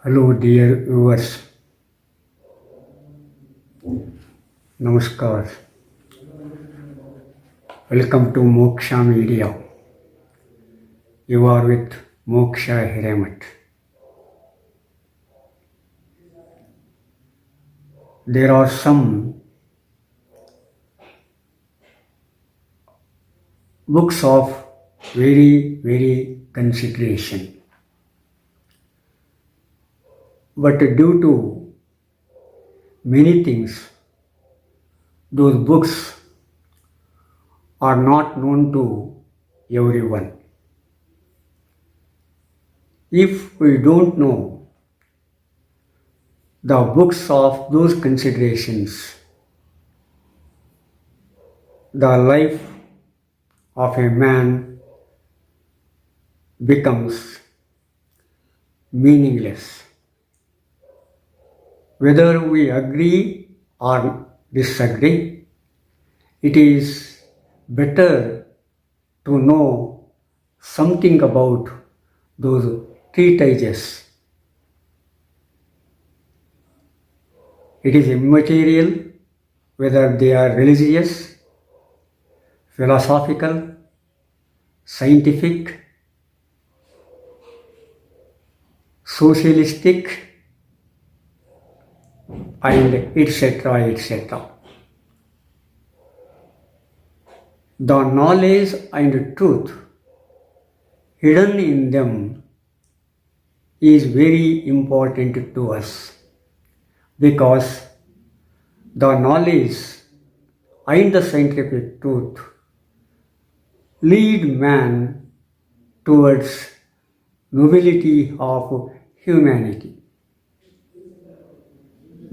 Hello, dear viewers. Namaskar. Welcome to Moksha Media. You are with Moksha Hiramat. There are some books of very consideration. But due to many things, those books are not known to everyone. If we don't know the books of those considerations, the life of a man becomes meaningless. Whether we agree or disagree, it is better to know something about those treatises. It is immaterial whether they are religious, philosophical, scientific, socialistic, and etc. The knowledge and truth hidden in them is very important to us because the knowledge and the scientific truth lead man towards nobility of humanity.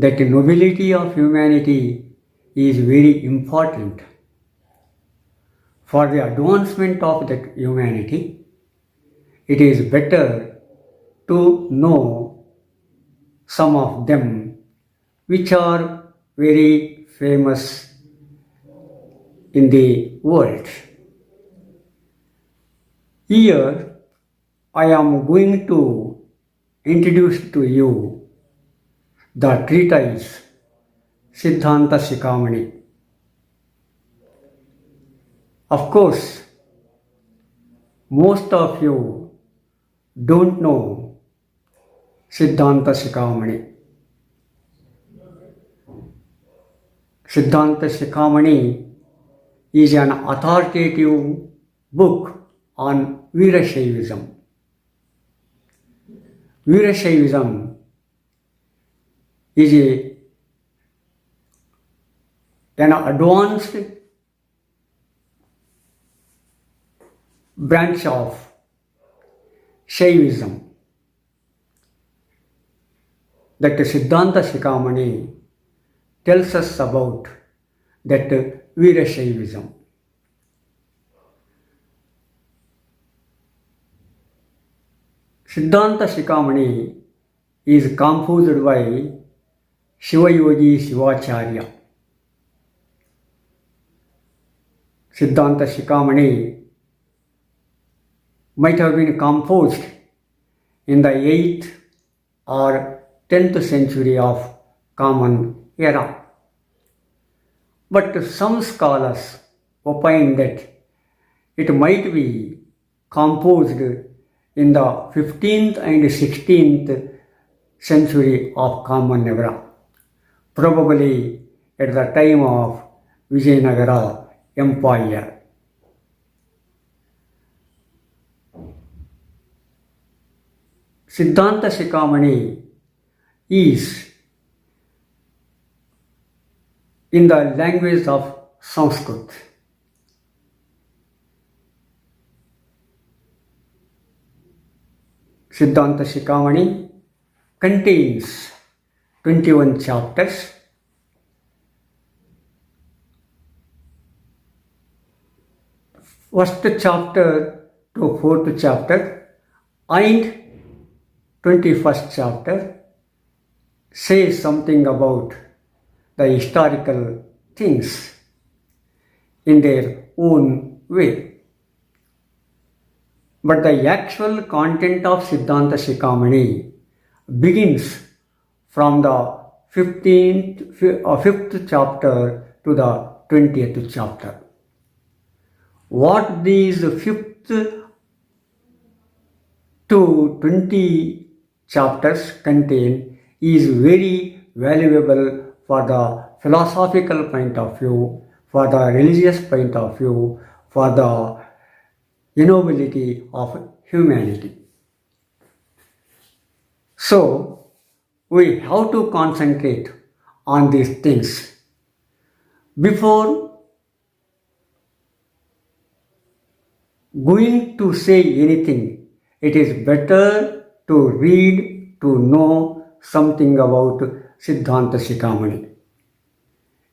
That nobility of humanity is very important. For the advancement of that humanity, it is better to know some of them which are very famous in the world. Here I am going to introduce to you the treatise Siddhanta Shikhamani. Of course, most of you don't know Siddhanta Shikhamani. Siddhanta Shikhamani is an authoritative book on Veerashaivism. Veerashaivism is an advanced branch of Shaivism. That Siddhanta Shikhamani tells us about that Veerashaivism. Siddhanta Shikhamani is composed by Shivayogi Shivacharya. Siddhanta Shikhamani might have been composed in the 8th or 10th century of Common Era. But some scholars opine that it might be composed in the 15th and 16th century of Common Era, probably at the time of Vijayanagara Empire. Siddhanta Shikhamani is in the language of Sanskrit. Siddhanta Shikhamani contains 21 chapters. First chapter to fourth chapter and 21st chapter says something about the historical things in their own way. But the actual content of Siddhanta Shikhamani begins from the 5th chapter to the 20th chapter. What these 5th to 20 chapters contain is very valuable for the philosophical point of view, for the religious point of view, for the innobility of humanity. So, we have to concentrate on these things. Before going to say anything, it is better to read, to know something about Siddhanta Shikhamani.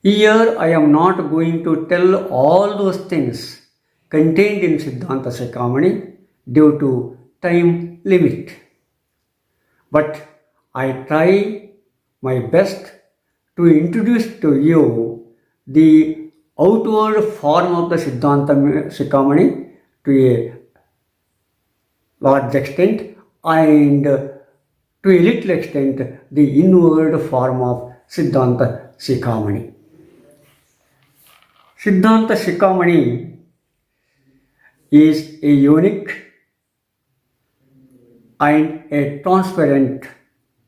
Here I am not going to tell all those things contained in Siddhanta Shikhamani due to time limit. But I try my best to introduce to you the outward form of the Siddhanta Shikhamani to a large extent, and to a little extent the inward form of Siddhanta Shikhamani. Siddhanta Shikhamani is a unique and a transparent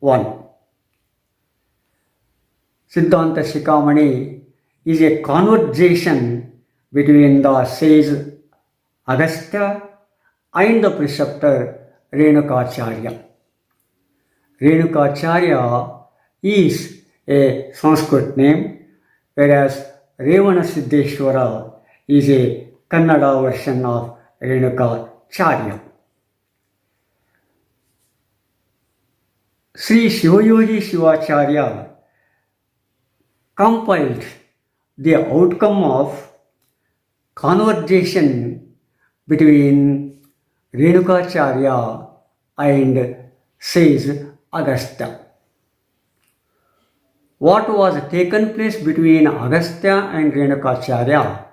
one. Siddhanta Shikhamani is a conversation between the sage Agastya and the preceptor Renukacharya. Renukacharya is a Sanskrit name, whereas Revana Siddheshwara is a Kannada version of Renukacharya. Sri Shivayogi Shivacharya compiled the outcome of conversation between Renukacharya and sage Agastya. What was taken place between Agastya and Renukacharya,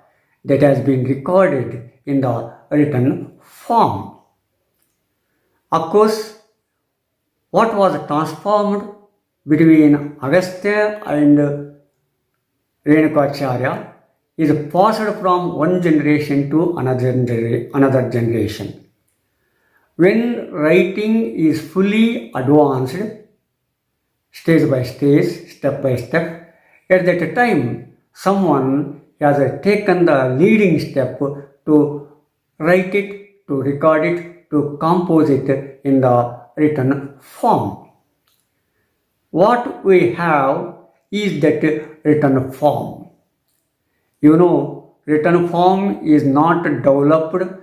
that has been recorded in the written form. Of course, what was transformed between Agastya and Renukacharya is passed from one generation to another generation. When writing is fully advanced, stage by stage, step by step, at that time someone has taken the leading step to write it, to record it, to compose it in the written form. What we have is that written form. You know, written form is not developed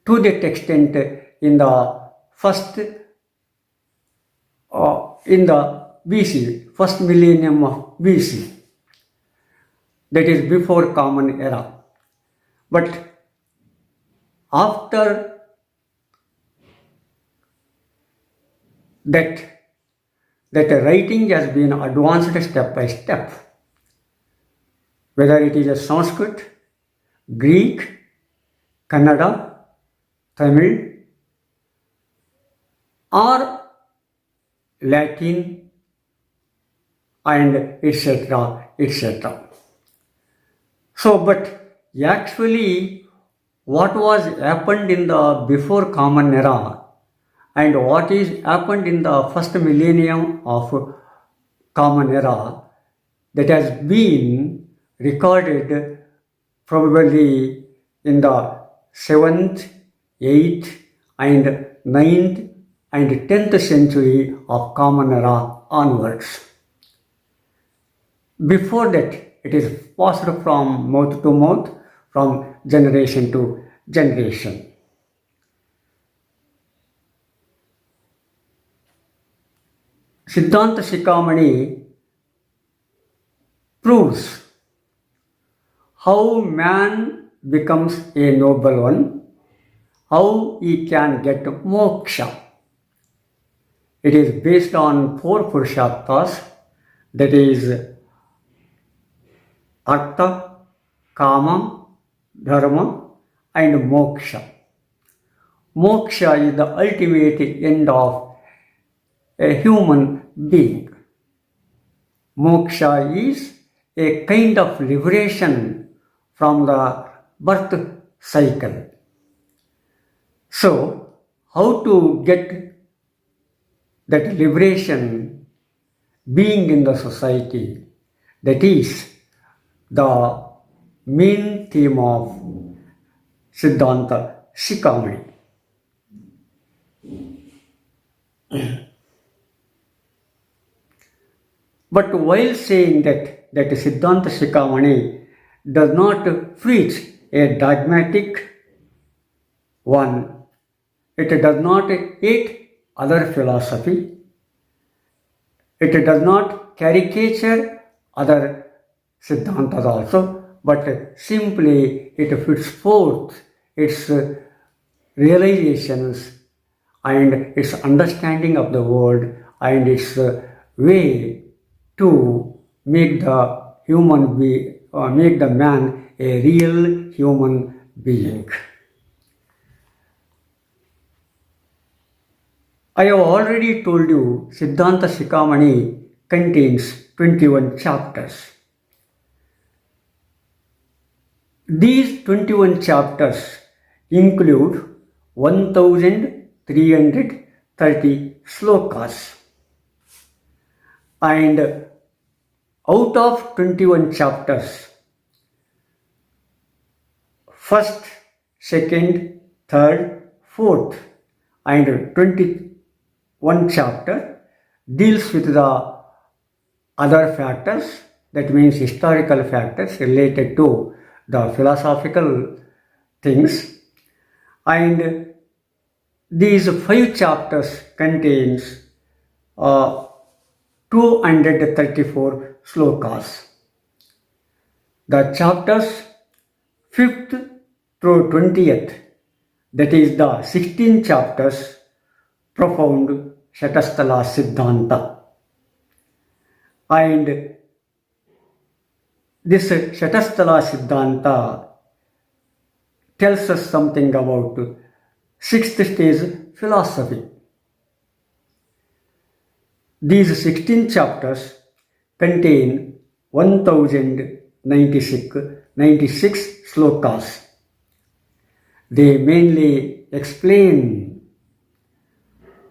to that extent in the first in the BC, first millennium of BC, that is before Common Era. But after that writing has been advanced step by step, whether it is a Sanskrit, Greek, Kannada, Tamil, or Latin, and etc., etc. So, but actually what was happened in the before Common Era and what is happened in the first millennium of Common Era, that has been recorded probably in the 7th, 8th and 9th and 10th century of Common Era onwards. Before that, it is passed from mouth to mouth, from generation to generation. Siddhanta Shikhamani proves how man becomes a noble one, how he can get moksha. It is based on 4 Purusharthas, that is Artha, Kama, Dharma and Moksha. Moksha is the ultimate end of a human being. Moksha is a kind of liberation from the birth cycle. So, how to get that liberation being in the society? That is the main theme of Siddhanta Shikhamani. But while saying that Siddhanta Shikhamani does not preach a dogmatic one, it does not hate other philosophy, it does not caricature other Siddhantas also, but simply it puts forth its realizations and its understanding of the world and its way to make make the man a real human being. I have already told you Siddhanta Shikhamani contains 21 chapters. These 21 chapters include 1330 slokas. And out of 21 chapters, first, second, third, fourth, and 21 chapter deals with the other factors, that means historical factors related to the philosophical things, and these 5 chapters contains 234 slokas. The chapters 5th through 20th, that is the 16 chapters, propound Shatasthala Siddhanta. And this Shatasthala Siddhanta tells us something about 6th stage philosophy. These 16 chapters contain 1096 slokas. They mainly explain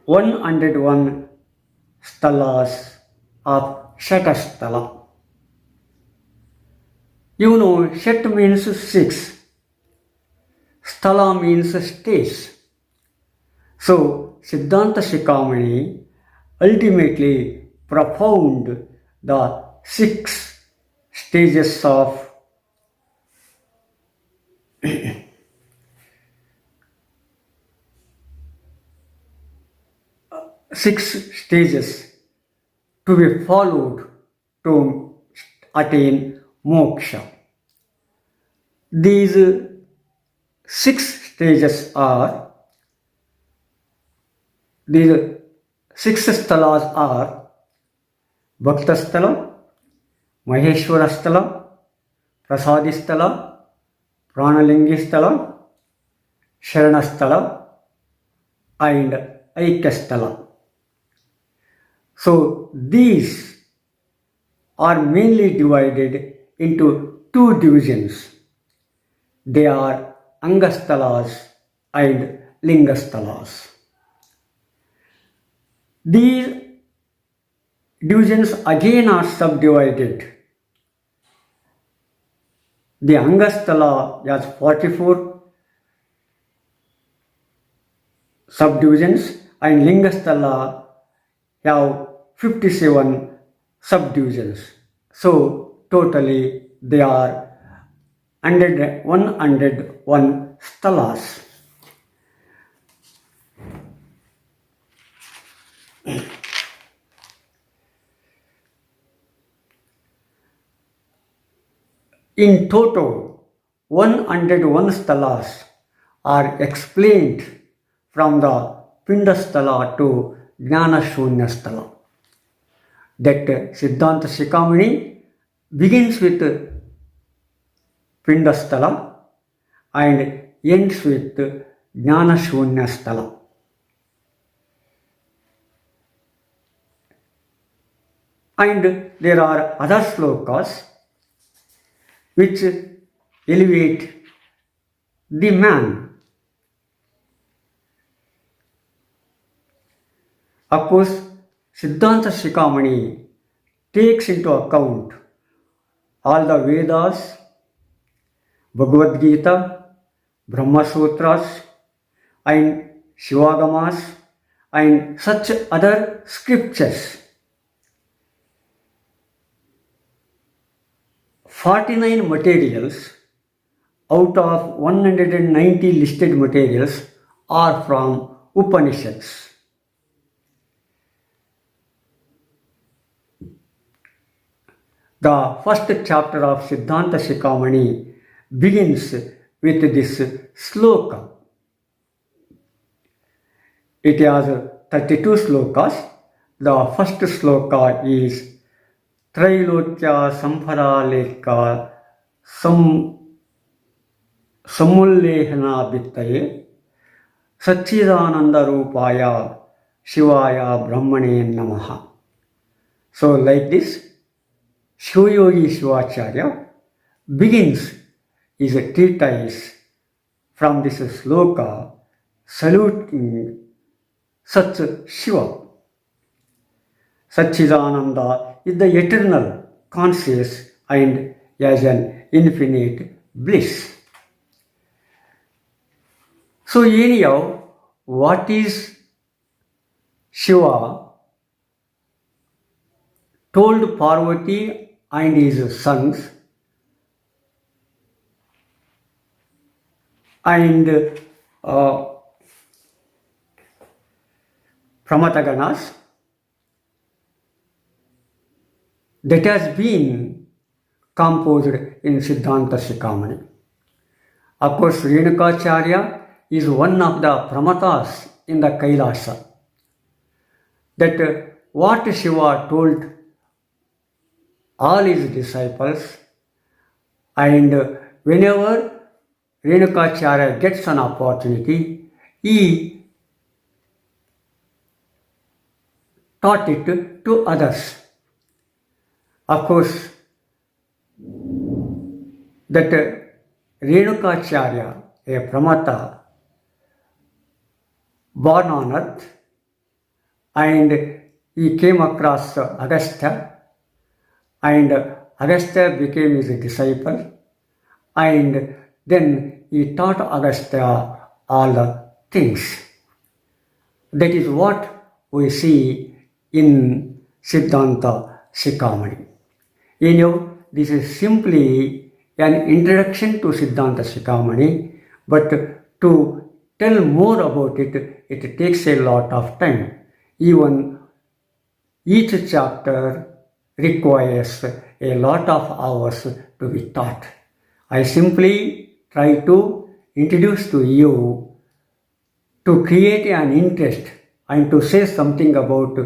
101 sthalas of Shatasthala. You know, Shat means 6, Sthala means stage. So, Siddhanta Shikhamani ultimately propound the 6 stages of to be followed to attain moksha. These 6 stages are, these 6 sthalas are Bhakta Sthala, Maheshwara Sthala, Prasadi Sthala, Pranalingi Sthala, Sharana Sthala, and Aikya Sthala. So these are mainly divided into 2 divisions. They are Angasthalas and Lingasthalas. These divisions again are subdivided. The Angasthala has 44 subdivisions and Lingasthala have 57 subdivisions. So totally they are 101 sthalas. In total, 101 sthalas are explained from the Pindasthala to Jnana-Shunya Sthala. That Siddhanta Shikhamani begins with Pindasthala and ends with Jnana-Shunya Sthala. And there are other slokas which elevate the man. Of course, Siddhanta Shikhamani takes into account all the Vedas, Bhagavad Gita, Brahma Sutras, and Shivagamas, and such other scriptures. 49 materials out of 190 listed materials are from Upanishads. The first chapter of Siddhanta Shikhamani begins with this sloka. It has 32 slokas. The first sloka is Trailokya Samparaleka Samullehana Vittaye Satchidananda Rupaya Shivaya Brahmane Namaha. So like this, Shivayogi Shivacharya begins his treatise from this sloka saluting such Shiva. Satchidananda is the eternal, conscious and as an infinite bliss. So anyhow, what is Shiva told Parvati and his sons and Pramataganas, that has been composed in Siddhanta Shikhamani. Of course, Renukacharya is one of the Pramatas in the Kailasa. That what Shiva told all his disciples, and whenever Renukacharya gets an opportunity, he taught it to others. Of course, that Renukacharya, a Pramata, born on earth, and he came across Agastya, and Agastya became his disciple, and then he taught Agastya all the things. That is what we see in Siddhanta Shikhamani. This is simply an introduction to Siddhanta Shikhamani, but to tell more about it, it takes a lot of time. Even each chapter requires a lot of hours to be taught. I simply try to introduce to you to create an interest and to say something about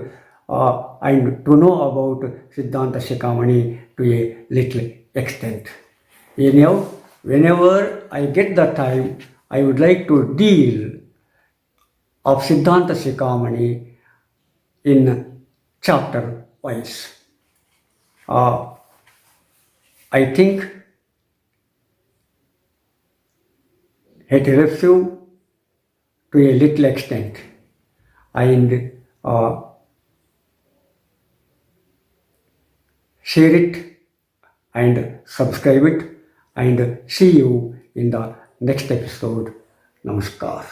and to know about Siddhanta Shikhamani to a little extent. Anyhow, whenever I get the time, I would like to deal of Siddhanta Shikhamani in chapter wise. I think it helps you to a little extent, and share it and subscribe it, and see you in the next episode. Namaskar.